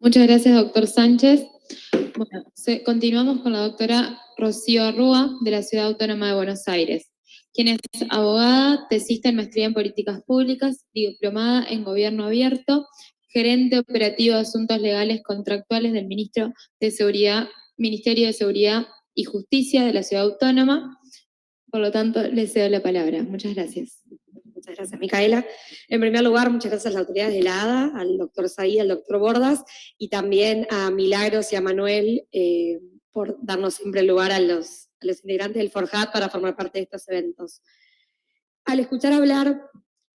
Muchas gracias, doctor Sánchez. Bueno, continuamos con la doctora Rocío Arrúa, de la Ciudad Autónoma de Buenos Aires, quien es abogada, tesista en maestría en políticas públicas, diplomada en gobierno abierto, gerente operativo de asuntos legales contractuales del Ministerio de Seguridad y Justicia de la Ciudad Autónoma. Por lo tanto, le cedo la palabra. Muchas gracias. Muchas gracias, Micaela. En primer lugar, muchas gracias a las autoridades de la ADA, al doctor Saí, al doctor Bordas, y también a Milagros y a Manuel por darnos siempre lugar a los integrantes del FORJAT para formar parte de estos eventos. Al escuchar hablar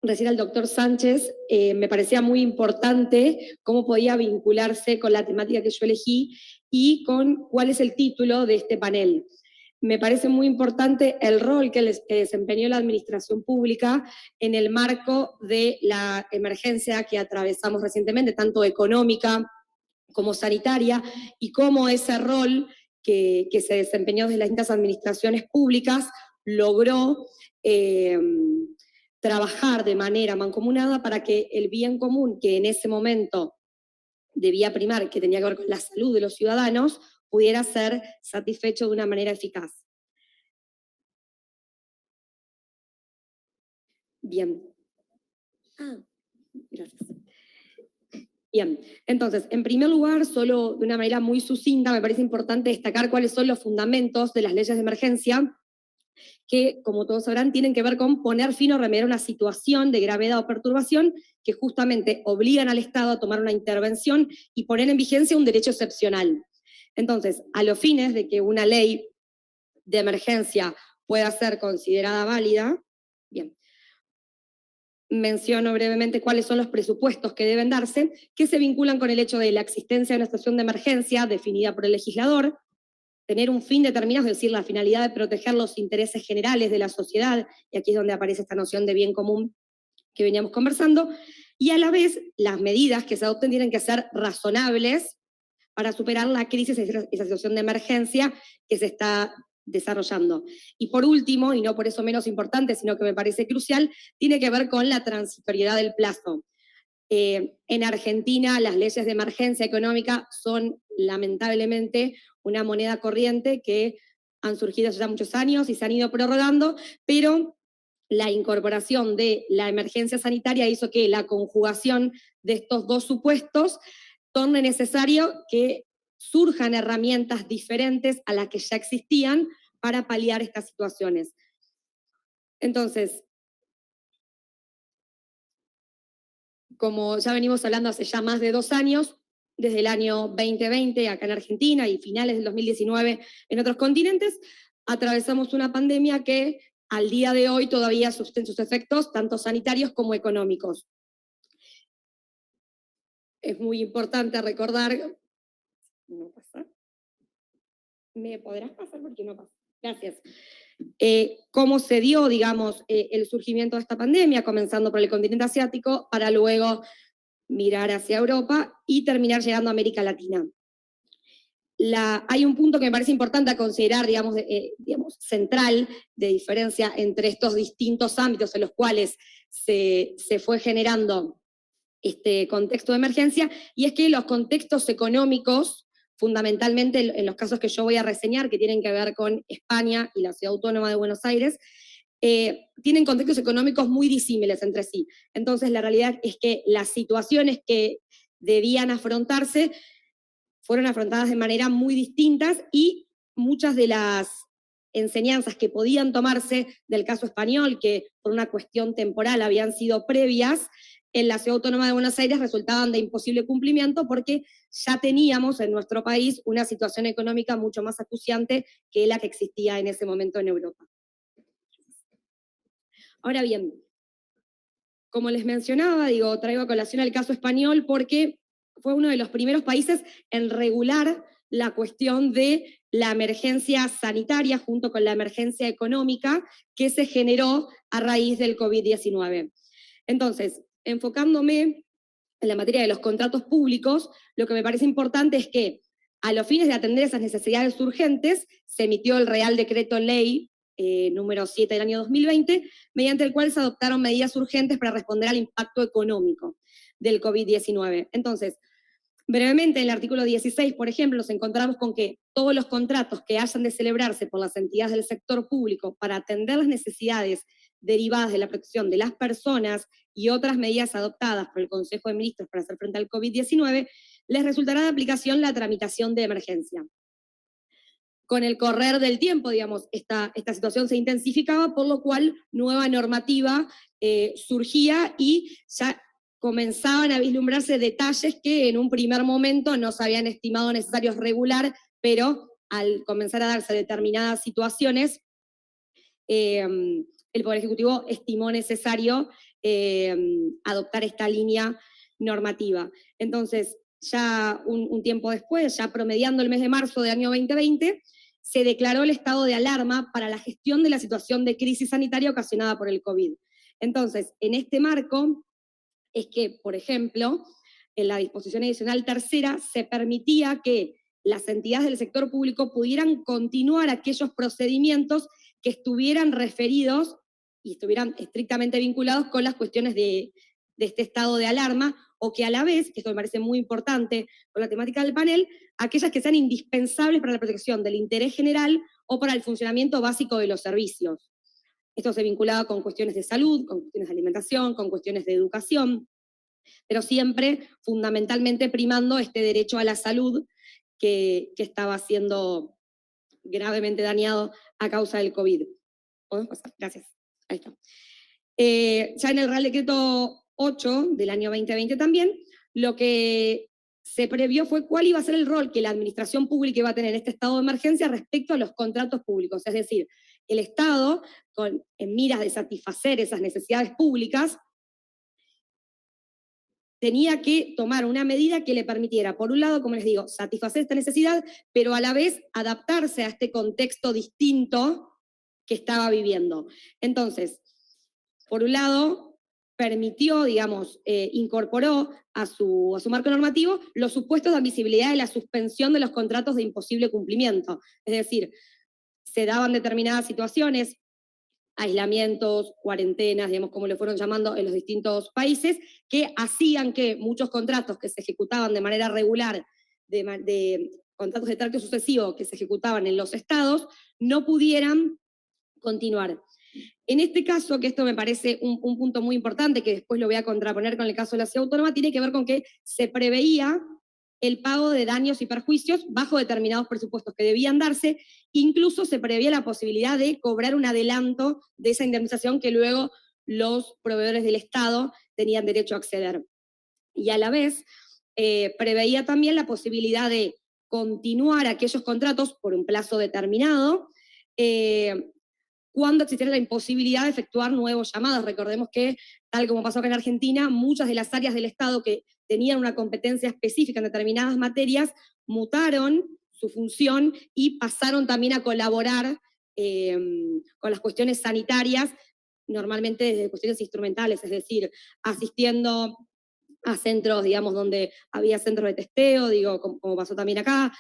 recién al doctor Sánchez, me parecía muy importante cómo podía vincularse con la temática que yo elegí y con cuál es el título de este panel. Me parece muy importante el rol que desempeñó la administración pública en el marco de la emergencia que atravesamos recientemente, tanto económica como sanitaria, y cómo ese rol que se desempeñó desde las distintas administraciones públicas logró trabajar de manera mancomunada para que el bien común, que en ese momento debía primar, que tenía que ver con la salud de los ciudadanos, pudiera ser satisfecho de una manera eficaz. Bien. Gracias. Bien, entonces, en primer lugar, solo de una manera muy sucinta, me parece importante destacar cuáles son los fundamentos de las leyes de emergencia, que, como todos sabrán, tienen que ver con poner fin o remediar una situación de gravedad o perturbación que justamente obligan al Estado a tomar una intervención y poner en vigencia un derecho excepcional. Entonces, a los fines de que una ley de emergencia pueda ser considerada válida, bien, menciono brevemente cuáles son los presupuestos que deben darse, que se vinculan con el hecho de la existencia de una situación de emergencia definida por el legislador, tener un fin determinado, es decir, la finalidad de proteger los intereses generales de la sociedad, y aquí es donde aparece esta noción de bien común que veníamos conversando, y a la vez las medidas que se adopten tienen que ser razonables para superar la crisis, esa situación de emergencia que se está desarrollando. Y por último, y no por eso menos importante, sino que me parece crucial, tiene que ver con la transitoriedad del plazo. En Argentina las leyes de emergencia económica son lamentablemente una moneda corriente que han surgido hace ya muchos años y se han ido prorrogando, pero la incorporación de la emergencia sanitaria hizo que la conjugación de estos dos supuestos torne necesario que surjan herramientas diferentes a las que ya existían para paliar estas situaciones. Entonces, como ya venimos hablando hace ya más de 2 años, desde el año 2020 acá en Argentina y finales del 2019 en otros continentes, atravesamos una pandemia que al día de hoy todavía sufre sus efectos tanto sanitarios como económicos. Es muy importante recordar... ¿No pasa? ¿Me podrás pasar? Porque no pasa. Gracias. Cómo se dio, digamos, el surgimiento de esta pandemia, comenzando por el continente asiático, para luego mirar hacia Europa y terminar llegando a América Latina. Hay un punto que me parece importante a considerar, digamos, central de diferencia entre estos distintos ámbitos en los cuales se fue generando este contexto de emergencia, y es que los contextos económicos, fundamentalmente en los casos que yo voy a reseñar, que tienen que ver con España y la Ciudad Autónoma de Buenos Aires, tienen contextos económicos muy disímiles entre sí. Entonces, la realidad es que las situaciones que debían afrontarse fueron afrontadas de manera muy distintas, y muchas de las enseñanzas que podían tomarse del caso español, que por una cuestión temporal habían sido previas, en la Ciudad Autónoma de Buenos Aires resultaban de imposible cumplimiento porque ya teníamos en nuestro país una situación económica mucho más acuciante que la que existía en ese momento en Europa. Ahora bien, como les mencionaba, traigo a colación el caso español porque fue uno de los primeros países en regular la cuestión de la emergencia sanitaria junto con la emergencia económica que se generó a raíz del COVID-19. Entonces, enfocándome en la materia de los contratos públicos, lo que me parece importante es que a los fines de atender esas necesidades urgentes, se emitió el Real Decreto Ley número 7 del año 2020, mediante el cual se adoptaron medidas urgentes para responder al impacto económico del COVID-19. Entonces, Brevemente, en el artículo 16, por ejemplo, nos encontramos con que todos los contratos que hayan de celebrarse por las entidades del sector público para atender las necesidades derivadas de la protección de las personas y otras medidas adoptadas por el Consejo de Ministros para hacer frente al COVID-19, les resultará de aplicación la tramitación de emergencia. Con el correr del tiempo, digamos, esta situación se intensificaba, por lo cual nueva normativa surgía y ya comenzaban a vislumbrarse detalles que en un primer momento no se habían estimado necesarios regular, pero al comenzar a darse determinadas situaciones, el Poder Ejecutivo estimó necesario adoptar esta línea normativa. Entonces, ya un tiempo después, ya promediando el mes de marzo del año 2020, se declaró el estado de alarma para la gestión de la situación de crisis sanitaria ocasionada por el COVID. Entonces, en este marco es que, por ejemplo, en la disposición adicional tercera se permitía que las entidades del sector público pudieran continuar aquellos procedimientos que estuvieran referidos y estuvieran estrictamente vinculados con las cuestiones de este estado de alarma, o que a la vez, que esto me parece muy importante con la temática del panel, aquellas que sean indispensables para la protección del interés general o para el funcionamiento básico de los servicios. Esto se vinculaba con cuestiones de salud, con cuestiones de alimentación, con cuestiones de educación, pero siempre fundamentalmente primando este derecho a la salud que estaba siendo gravemente dañado a causa del COVID. ¿Podemos pasar? Gracias. Ahí está. Ya en el Real Decreto 8 del año 2020 también, lo que se previó fue cuál iba a ser el rol que la administración pública iba a tener en este estado de emergencia respecto a los contratos públicos. Es decir, el Estado, en miras de satisfacer esas necesidades públicas, tenía que tomar una medida que le permitiera, por un lado, como les digo, satisfacer esta necesidad, pero a la vez adaptarse a este contexto distinto que estaba viviendo. Entonces, por un lado, permitió, digamos, incorporó a su marco normativo los supuestos de admisibilidad de la suspensión de los contratos de imposible cumplimiento. Es decir, se daban determinadas situaciones, aislamientos, cuarentenas, digamos, como le fueron llamando en los distintos países, que hacían que muchos contratos que se ejecutaban de manera regular, de contratos de tracto sucesivo que se ejecutaban en los estados, no pudieran continuar. En este caso, que esto me parece un punto muy importante, que después lo voy a contraponer con el caso de la Ciudad Autónoma, tiene que ver con que se preveía el pago de daños y perjuicios bajo determinados presupuestos que debían darse, incluso se preveía la posibilidad de cobrar un adelanto de esa indemnización que luego los proveedores del Estado tenían derecho a acceder. Y a la vez preveía también la posibilidad de continuar aquellos contratos por un plazo determinado, cuando existiera la imposibilidad de efectuar nuevos llamados. Recordemos que, tal como pasó acá en Argentina, muchas de las áreas del Estado que tenían una competencia específica en determinadas materias mutaron su función y pasaron también a colaborar con las cuestiones sanitarias, normalmente desde cuestiones instrumentales, es decir, asistiendo a centros, digamos, donde había centros de testeo, digo, como pasó también acá,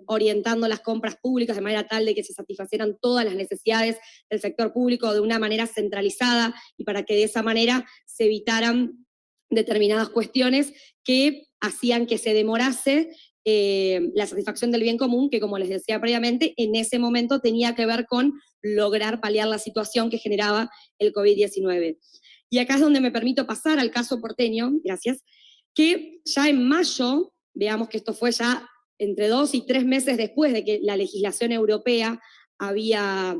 orientando las compras públicas de manera tal de que se satisfacieran todas las necesidades del sector público de una manera centralizada y para que de esa manera se evitaran determinadas cuestiones que hacían que se demorase la satisfacción del bien común, que como les decía previamente, en ese momento tenía que ver con lograr paliar la situación que generaba el COVID-19. Y acá es donde me permito pasar al caso porteño, gracias, que ya en mayo, veamos que esto fue ya entre 2 y 3 meses después de que la legislación europea había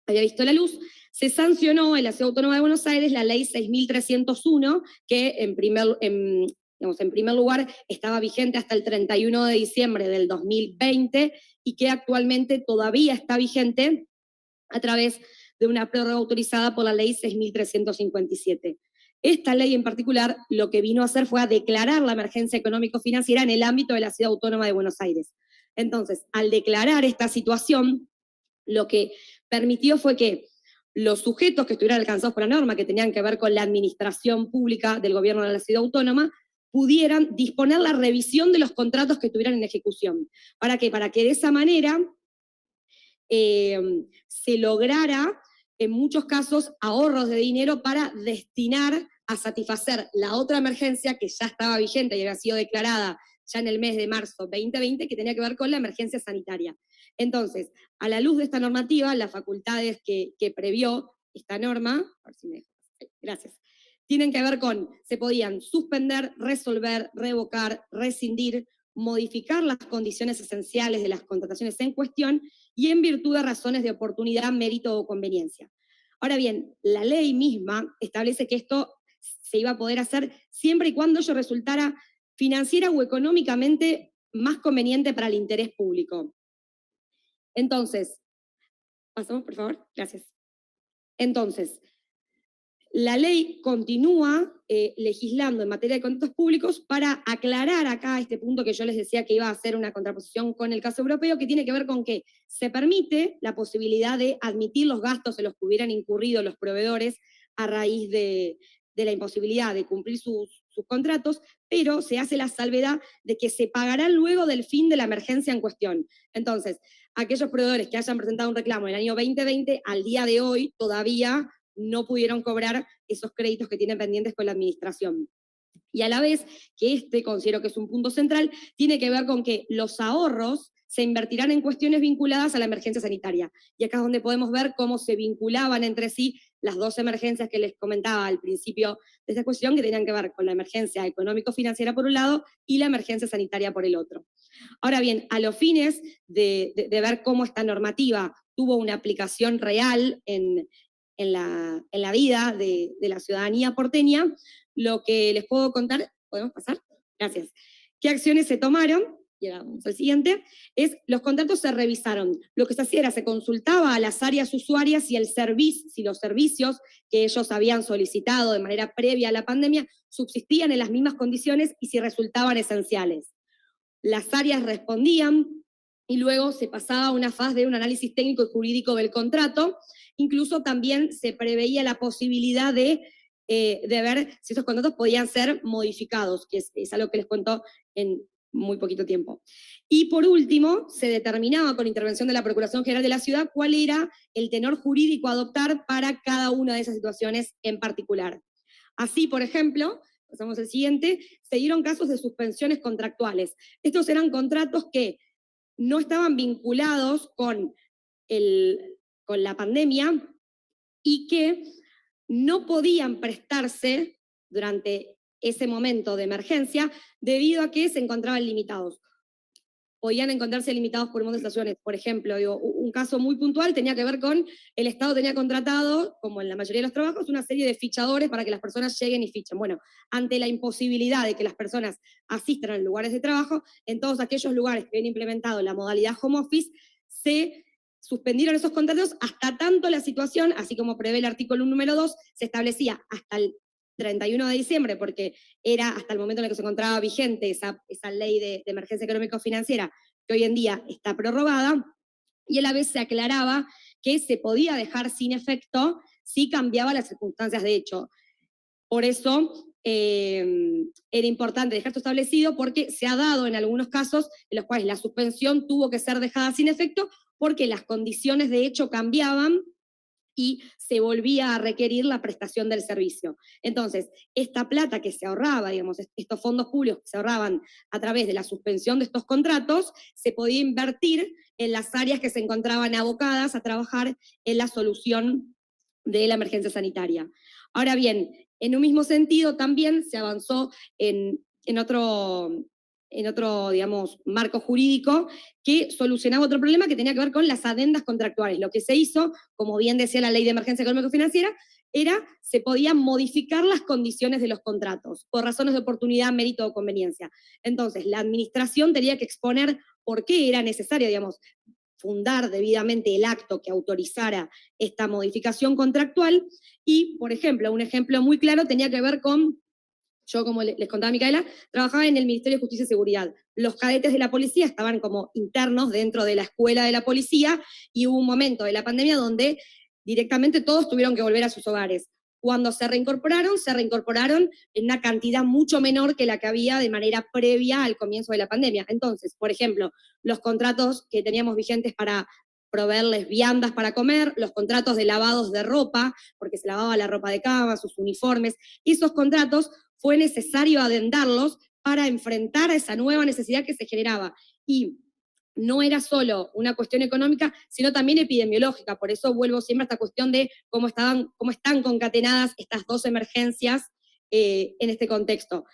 visto la luz, se sancionó en la Ciudad Autónoma de Buenos Aires la ley 6.301, que en primer lugar estaba vigente hasta el 31 de diciembre del 2020 y que actualmente todavía está vigente a través de una prórroga autorizada por la ley 6.357. Esta ley en particular lo que vino a hacer fue a declarar la emergencia económico-financiera en el ámbito de la Ciudad Autónoma de Buenos Aires. Entonces, al declarar esta situación, lo que permitió fue que los sujetos que estuvieran alcanzados por la norma, que tenían que ver con la administración pública del gobierno de la Ciudad Autónoma, pudieran disponer la revisión de los contratos que estuvieran en ejecución. ¿Para qué? Para que de esa manera se lograra, en muchos casos, ahorros de dinero para destinar a satisfacer la otra emergencia que ya estaba vigente y había sido declarada ya en el mes de marzo 2020, que tenía que ver con la emergencia sanitaria. Entonces, a la luz de esta normativa, las facultades que previó esta norma, a ver si me... Gracias, tienen que ver con, se podían suspender, resolver, revocar, rescindir, modificar las condiciones esenciales de las contrataciones en cuestión y en virtud de razones de oportunidad, mérito o conveniencia. Ahora bien, la ley misma establece que esto se iba a poder hacer siempre y cuando ello resultara financiera o económicamente más conveniente para el interés público. Entonces, pasamos por favor, gracias. Entonces, la ley continúa legislando en materia de contratos públicos para aclarar acá este punto que yo les decía que iba a hacer una contraposición con el caso europeo, que tiene que ver con que se permite la posibilidad de admitir los gastos en los que hubieran incurrido los proveedores a raíz de la imposibilidad de cumplir sus contratos, pero se hace la salvedad de que se pagarán luego del fin de la emergencia en cuestión. Entonces, aquellos proveedores que hayan presentado un reclamo en el año 2020, al día de hoy todavía no pudieron cobrar esos créditos que tienen pendientes con la administración. Y a la vez, que considero que es un punto central, tiene que ver con que los ahorros se invertirán en cuestiones vinculadas a la emergencia sanitaria. Y acá es donde podemos ver cómo se vinculaban entre sí las dos emergencias que les comentaba al principio de esta cuestión, que tenían que ver con la emergencia económico-financiera por un lado y la emergencia sanitaria por el otro. Ahora bien, a los fines de ver cómo esta normativa tuvo una aplicación real en la vida de la ciudadanía porteña, lo que les puedo contar, ¿podemos pasar? Gracias. ¿Qué acciones se tomaron? Y ahora vamos al siguiente, los contratos se revisaron. Lo que se hacía era, se consultaba a las áreas usuarias si los servicios que ellos habían solicitado de manera previa a la pandemia subsistían en las mismas condiciones y si resultaban esenciales. Las áreas respondían y luego se pasaba a una fase de un análisis técnico y jurídico del contrato. Incluso también se preveía la posibilidad de ver si esos contratos podían ser modificados, que es algo que les cuento en muy poquito tiempo. Y por último, se determinaba con intervención de la Procuración General de la Ciudad cuál era el tenor jurídico a adoptar para cada una de esas situaciones en particular. Así, por ejemplo, pasamos al siguiente, se dieron casos de suspensiones contractuales. Estos eran contratos que no estaban vinculados con la pandemia y que no podían prestarse durante ese momento de emergencia debido a que se encontraban limitados. Podían encontrarse limitados por muchas situaciones. Por ejemplo, un caso muy puntual tenía que ver con el Estado tenía contratado, como en la mayoría de los trabajos, una serie de fichadores para que las personas lleguen y fichen. Bueno, ante la imposibilidad de que las personas asistan a los lugares de trabajo, en todos aquellos lugares que habían implementado la modalidad home office, se suspendieron esos contratos hasta tanto la situación, así como prevé el artículo número 2, se establecía hasta el 31 de diciembre, porque era hasta el momento en el que se encontraba vigente esa ley de emergencia económico-financiera, que hoy en día está prorrogada, y a la vez se aclaraba que se podía dejar sin efecto si cambiaban las circunstancias de hecho. Por eso era importante dejar esto establecido, porque se ha dado en algunos casos en los cuales la suspensión tuvo que ser dejada sin efecto porque las condiciones de hecho cambiaban y se volvía a requerir la prestación del servicio. Entonces, esta plata que se ahorraba, digamos, estos fondos públicos que se ahorraban a través de la suspensión de estos contratos, se podía invertir en las áreas que se encontraban abocadas a trabajar en la solución de la emergencia sanitaria. Ahora bien, en un mismo sentido también se avanzó en otro, digamos, marco jurídico que solucionaba otro problema que tenía que ver con las adendas contractuales. Lo que se hizo, como bien decía la Ley de Emergencia Económico-Financiera, se podían modificar las condiciones de los contratos por razones de oportunidad, mérito o conveniencia. Entonces, la administración tenía que exponer por qué era necesario, digamos, fundar debidamente el acto que autorizara esta modificación contractual y, por ejemplo, un ejemplo muy claro tenía que ver con, yo como les contaba Micaela, trabajaba en el Ministerio de Justicia y Seguridad. Los cadetes de la policía estaban como internos dentro de la escuela de la policía y hubo un momento de la pandemia donde directamente todos tuvieron que volver a sus hogares. Cuando se reincorporaron en una cantidad mucho menor que la que había de manera previa al comienzo de la pandemia. Entonces, por ejemplo, los contratos que teníamos vigentes para proveerles viandas para comer, los contratos de lavados de ropa, porque se lavaba la ropa de cama, sus uniformes, esos contratos fue necesario adendarlos para enfrentar a esa nueva necesidad que se generaba. Y no era solo una cuestión económica, sino también epidemiológica. Por eso vuelvo siempre a esta cuestión de cómo están concatenadas estas dos emergencias en este contexto.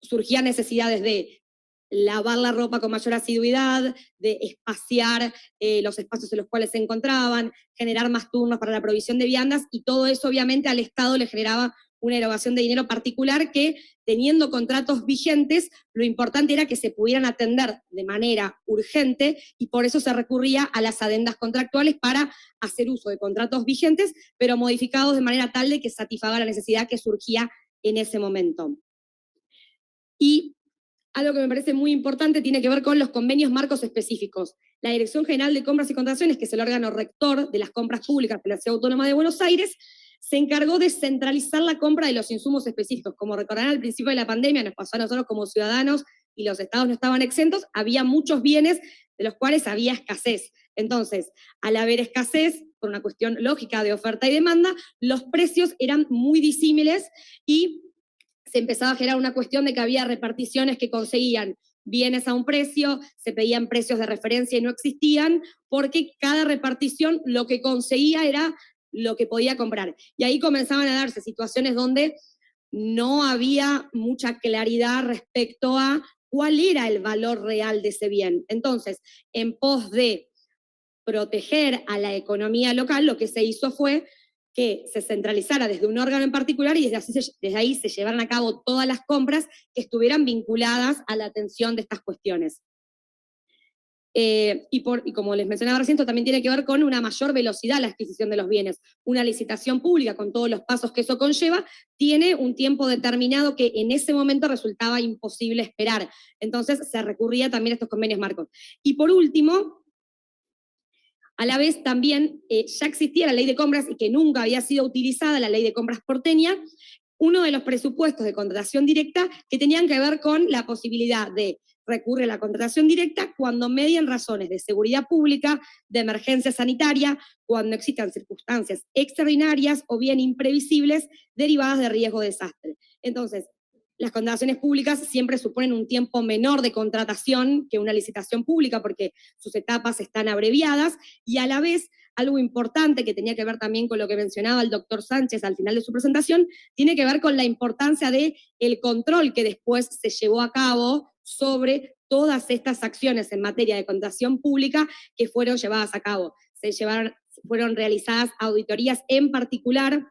Surgían necesidades de lavar la ropa con mayor asiduidad, de espaciar los espacios en los cuales se encontraban, generar más turnos para la provisión de viandas, y todo eso obviamente al Estado le generaba una erogación de dinero particular que, teniendo contratos vigentes, lo importante era que se pudieran atender de manera urgente, y por eso se recurría a las adendas contractuales para hacer uso de contratos vigentes, pero modificados de manera tal de que satisfaga la necesidad que surgía en ese momento. Y algo que me parece muy importante tiene que ver con los convenios marcos específicos. La Dirección General de Compras y Contrataciones, que es el órgano rector de las compras públicas de la Ciudad Autónoma de Buenos Aires, se encargó de centralizar la compra de los insumos específicos. Como recordarán, al principio de la pandemia nos pasó a nosotros como ciudadanos y los estados no estaban exentos, había muchos bienes de los cuales había escasez. Entonces, al haber escasez, por una cuestión lógica de oferta y demanda, los precios eran muy disímiles y se empezaba a generar una cuestión de que había reparticiones que conseguían bienes a un precio, se pedían precios de referencia y no existían, porque cada repartición lo que conseguía era lo que podía comprar. Y ahí comenzaban a darse situaciones donde no había mucha claridad respecto a cuál era el valor real de ese bien. Entonces, en pos de proteger a la economía local, lo que se hizo fue que se centralizara desde un órgano en particular y desde ahí se llevaran a cabo todas las compras que estuvieran vinculadas a la atención de estas cuestiones. Y como les mencionaba recién, esto también tiene que ver con una mayor velocidad en la adquisición de los bienes. Una licitación pública, con todos los pasos que eso conlleva, tiene un tiempo determinado que en ese momento resultaba imposible esperar. Entonces se recurría también a estos convenios marcos. Y por último, a la vez también ya existía la ley de compras y que nunca había sido utilizada, la ley de compras porteña, uno de los presupuestos de contratación directa que tenían que ver con la posibilidad de recurrir a la contratación directa cuando medien razones de seguridad pública, de emergencia sanitaria, cuando existan circunstancias extraordinarias o bien imprevisibles derivadas de riesgo de desastre. Entonces, las contrataciones públicas siempre suponen un tiempo menor de contratación que una licitación pública porque sus etapas están abreviadas, y a la vez algo importante que tenía que ver también con lo que mencionaba el doctor Sánchez al final de su presentación, tiene que ver con la importancia del control que después se llevó a cabo sobre todas estas acciones en materia de contratación pública que fueron llevadas a cabo. Fueron realizadas auditorías en particular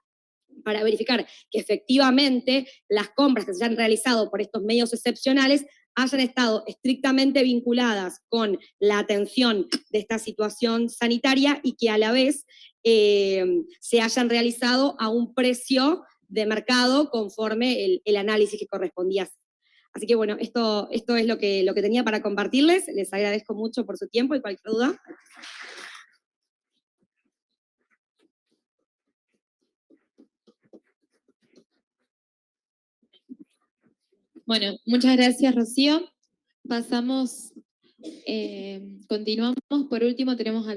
para verificar que efectivamente las compras que se hayan realizado por estos medios excepcionales hayan estado estrictamente vinculadas con la atención de esta situación sanitaria y que a la vez se hayan realizado a un precio de mercado conforme el análisis que correspondía. Así que bueno, esto es lo que tenía para compartirles. Les agradezco mucho por su tiempo y cualquier duda. Bueno, muchas gracias, Rocío. Pasamos, continuamos. Por último tenemos al